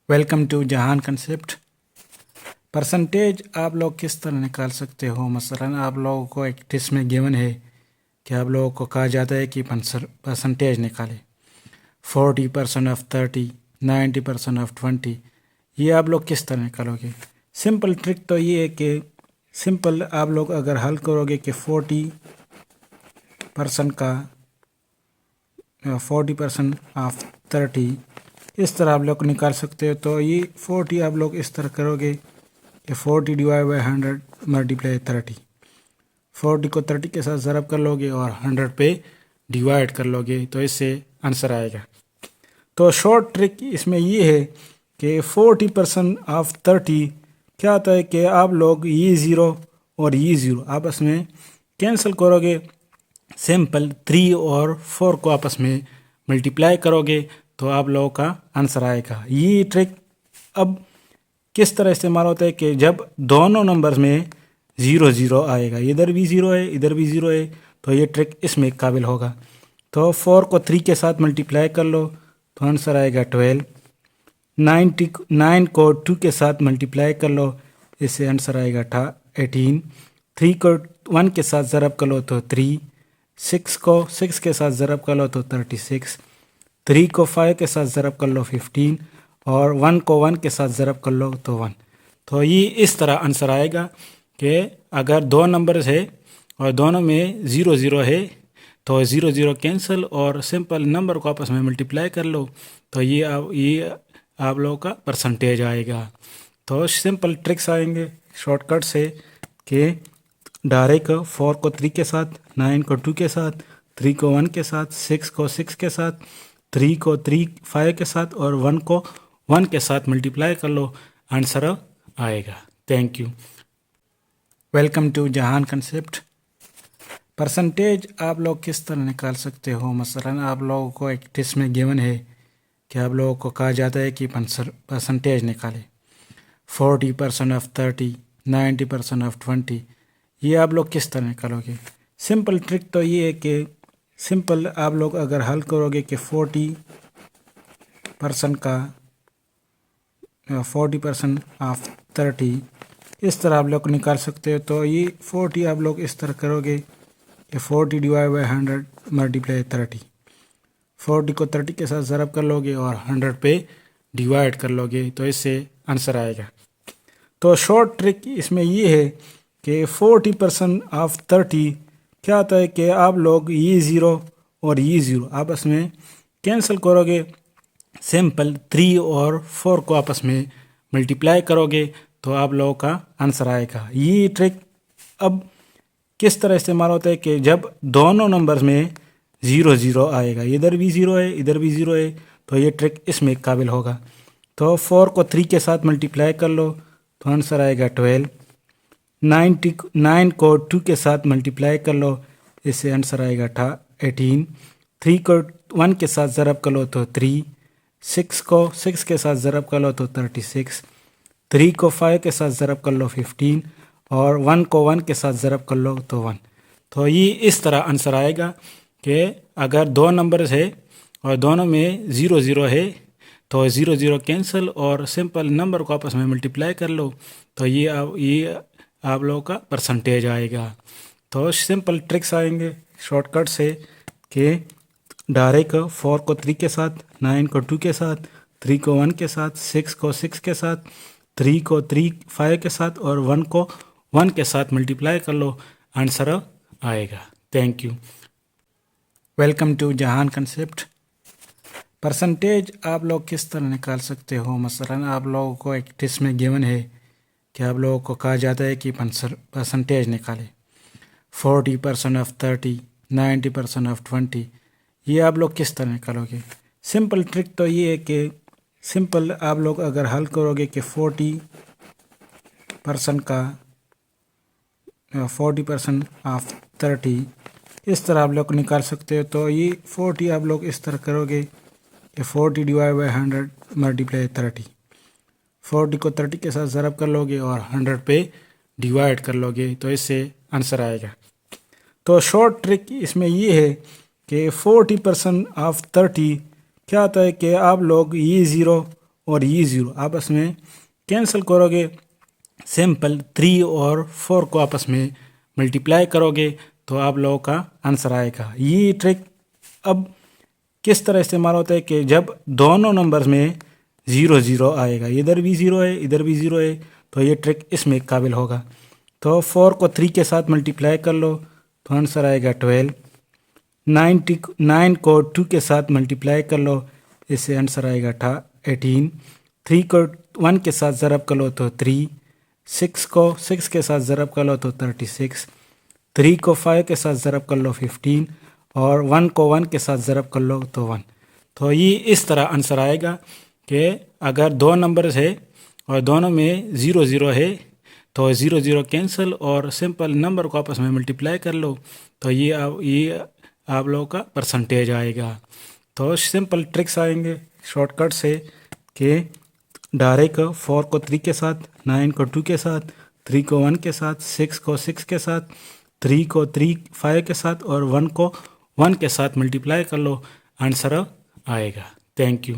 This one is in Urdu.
Welcome to Jahan concept. Percentage آپ لوگ کس طرح نکال سکتے ہو؟ مثلاً آپ لوگوں کو ایک ٹیسٹ میں گیون ہے کہ آپ لوگوں کو کہا جاتا ہے کہ پرسنٹیج نکالے 40% آف 30، 90% آف 20۔ یہ آپ لوگ کس طرح نکالو گے؟ سمپل ٹرک تو یہ ہے کہ سمپل آپ لوگ اگر حل کرو گے کہ 40% کا 40% آف 30، اس طرح آپ لوگ نکال سکتے ہو۔ تو یہ 40 آپ لوگ اس طرح کرو گے کہ 40 ڈیوائڈ بائی 100 ملٹیپلائی 30۔ 40 کو 30 کے ساتھ ضرب کر لو گے اور 100 پہ ڈیوائڈ کر لو گے تو اس سے آنسر آئے گا۔ تو شارٹ ٹرک اس میں یہ ہے کہ 40% آف 30 کیا ہوتا ہے کہ آپ لوگ یہ 0 اور یہ 0 آپس میں کینسل کرو گے۔ سمپل 3 اور 4 کو آپس میں ملٹیپلائی کرو گے تو آپ لوگوں کا آنسر آئے گا۔ یہ ٹرک اب کس طرح استعمال ہوتا ہے کہ جب دونوں نمبرز میں 0 0 آئے گا، ادھر بھی 0 ہے ادھر بھی 0 ہے، تو یہ ٹرک اس میں قابل ہوگا۔ تو 4 کو 3 کے ساتھ ملٹیپلائی کر لو تو آنسر آئے گا 12۔ 9 کو 2 کے ساتھ ملٹیپلائی کر لو، اس سے آنسر آئے گا 18۔ 3 کو 1 کے ساتھ ضرب کر لو تو 3۔ 6 کو 6 کے ساتھ ضرب کر لو تو 36۔ 3 کو 5 کے ساتھ ضرب کر لو 15، اور 1 کو 1 کے ساتھ ضرب کر لو تو 1۔ تو یہ اس طرح آنسر آئے گا کہ اگر دو نمبرز ہے اور دونوں میں 0 0 ہے تو 0 0 کینسل اور سمپل نمبر کو آپس میں ملٹیپلائی کر لو تو یہ آپ لوگوں کا پرسنٹیج آئے گا۔ تو سمپل ٹرکس آئیں گے شارٹ کٹ سے کہ ڈائریکٹ 4 کو 3 کے ساتھ، 9 کو 2 کے ساتھ، 3 کو 1 کے ساتھ، 6 کو 6 کے ساتھ، 3 کو 5 کے ساتھ اور 1 کو 1 کے ساتھ ملٹیپلائی کر لو، آنسر آئے گا۔ Thank you. Welcome to Jahan concept. Percentage آپ لوگ کس طرح نکال سکتے ہو؟ مثلاً آپ لوگوں کو ایک ٹیسٹ میں گیون ہے کہ آپ لوگوں کو کہا جاتا ہے کہ پرسنٹیج نکالے 40% آف 30، 90% آف 20۔ یہ آپ لوگ کس طرح نکالو گے؟ سمپل ٹرک تو یہ ہے کہ سمپل آپ لوگ اگر حل کرو گے کہ 40% کا 40% آف 30، اس طرح آپ لوگ نکال سکتے ہو۔ تو یہ 40 آپ لوگ اس طرح کرو گے کہ 40 ڈیوائڈ بائی 100 ملٹیپلائی 30۔ 40 کو 30 کے ساتھ ضرب کر لو گے اور 100 پہ ڈیوائڈ کر لو گے تو اس سے آنسر آئے گا۔ تو شارٹ ٹرک اس میں یہ ہے کہ 40% آف 30 کیا ہوتا ہے کہ آپ لوگ یہ 0 اور یہ 0 آپس میں کینسل کرو گے۔ سمپل 3 اور 4 کو آپس میں ملٹیپلائی کرو گے تو آپ لوگوں کا آنسر آئے گا۔ یہ ٹرک اب کس طرح استعمال ہوتا ہے کہ جب دونوں نمبرز میں 0 0 آئے گا، ادھر بھی 0 ہے ادھر بھی 0 ہے، تو یہ ٹرک اس میں قابل ہوگا۔ تو 4 کو 3 کے ساتھ ملٹیپلائی کر لو تو آنسر آئے گا 12۔ 9 کو 2 کے ساتھ ملٹیپلائی کر لو، اس سے آنسر آئے گا 18۔ 3 کو 1 کے ساتھ ضرب کر لو تو 3۔ 6 کو 6 کے ساتھ ضرب کر لو تو 36۔ 3 کو 5 کے ساتھ ضرب کر لو 15، اور 1 کو 1 کے ساتھ ضرب کر لو تو 1۔ تو یہ اس طرح آنسر آئے گا کہ اگر دو نمبرز ہے اور دونوں میں 0 0 ہے تو 0 0 کینسل اور سمپل نمبر کو آپس میں ملٹیپلائی کر لو تو یہ آپ لوگوں کا پرسنٹیج آئے گا۔ تو سمپل ٹرکس آئیں گے شارٹ کٹ سے کہ ڈائریکٹ 4 کو 3 کے ساتھ، 9 کو 2 کے ساتھ، 3 کو 1 کے ساتھ، 6 کو 6 کے ساتھ، 3 کو 5 کے ساتھ اور 1 کو 1 کے ساتھ ملٹیپلائی کر لو، آنسر آئے گا۔ Thank you. Welcome to Jahan concept. Percentage آپ لوگ کس طرح نکال سکتے ہو؟ مثلاً آپ لوگوں کو ایک ٹیسٹ میں گیون ہے کہ آپ لوگوں کو کہا جاتا ہے کہ پرسنٹیج نکالے 40% آف 30، 90% آف 20۔ یہ آپ لوگ کس طرح نکالو گے؟ سمپل ٹرک تو یہ ہے کہ سمپل آپ لوگ اگر حل کرو گے کہ 40% کا 40% آف 30، اس طرح آپ لوگ نکال سکتے ہو۔ تو یہ 40 آپ لوگ اس طرح کرو گے کہ 40 ڈیوائڈ بائی 100 ملٹیپلائی 30۔ 40 کو 30 کے ساتھ ضرب کر لو گے اور 100 پہ ڈیوائڈ کر لو گے تو اس سے آنسر آئے گا۔ تو شارٹ ٹرک اس میں یہ ہے کہ 40% آف 30 کیا ہوتا ہے کہ آپ لوگ یہ 0 اور یہ 0 آپس میں کینسل کرو گے. سمپل 3 اور 4 کو آپس میں ملٹیپلائی کرو گے تو آپ لوگوں کا آنسر آئے گا. یہ ٹرک اب کس طرح استعمال ہوتا ہے کہ جب دونوں نمبرز میں 0 0 آئے گا, ادھر بھی 0 ہے ادھر بھی 0 ہے, تو یہ ٹرک اس میں قابل ہوگا. تو 4 کو 3 کے ساتھ ملٹیپلائی کر لو تو آنسر آئے گا 12. 9 کو 2 کے ساتھ ملٹیپلائی کر لو, اس سے آنسر آئے گا 18. 3 کو 1 کے ساتھ ضرب کر لو تو 3. 6 کو 6 کے ساتھ ضرب کر لو تو 36. 3 کو 5 کے ساتھ ضرب کر لو 15, اور 1 کو 1 کے ساتھ ضرب کر لو تو 1. تو یہ اس طرح آنسر آئے گا کہ اگر دو نمبرز ہے اور دونوں میں 0 0 ہے تو 0 0 کینسل اور سمپل نمبر کو آپس میں ملٹیپلائی کر لو تو یہ آپ لوگوں کا پرسنٹیج آئے گا. تو سمپل ٹرکس آئیں گے شارٹ کٹ سے کہ ڈائریکٹ 4 کو 3 کے ساتھ, 9 کو 2 کے ساتھ, 3 کو 1 کے ساتھ, 6 کو 6 کے ساتھ, 3 کو 5 کے ساتھ اور 1 کو 1 کے ساتھ ملٹیپلائی کر لو, آنسر آئے گا. Thank you.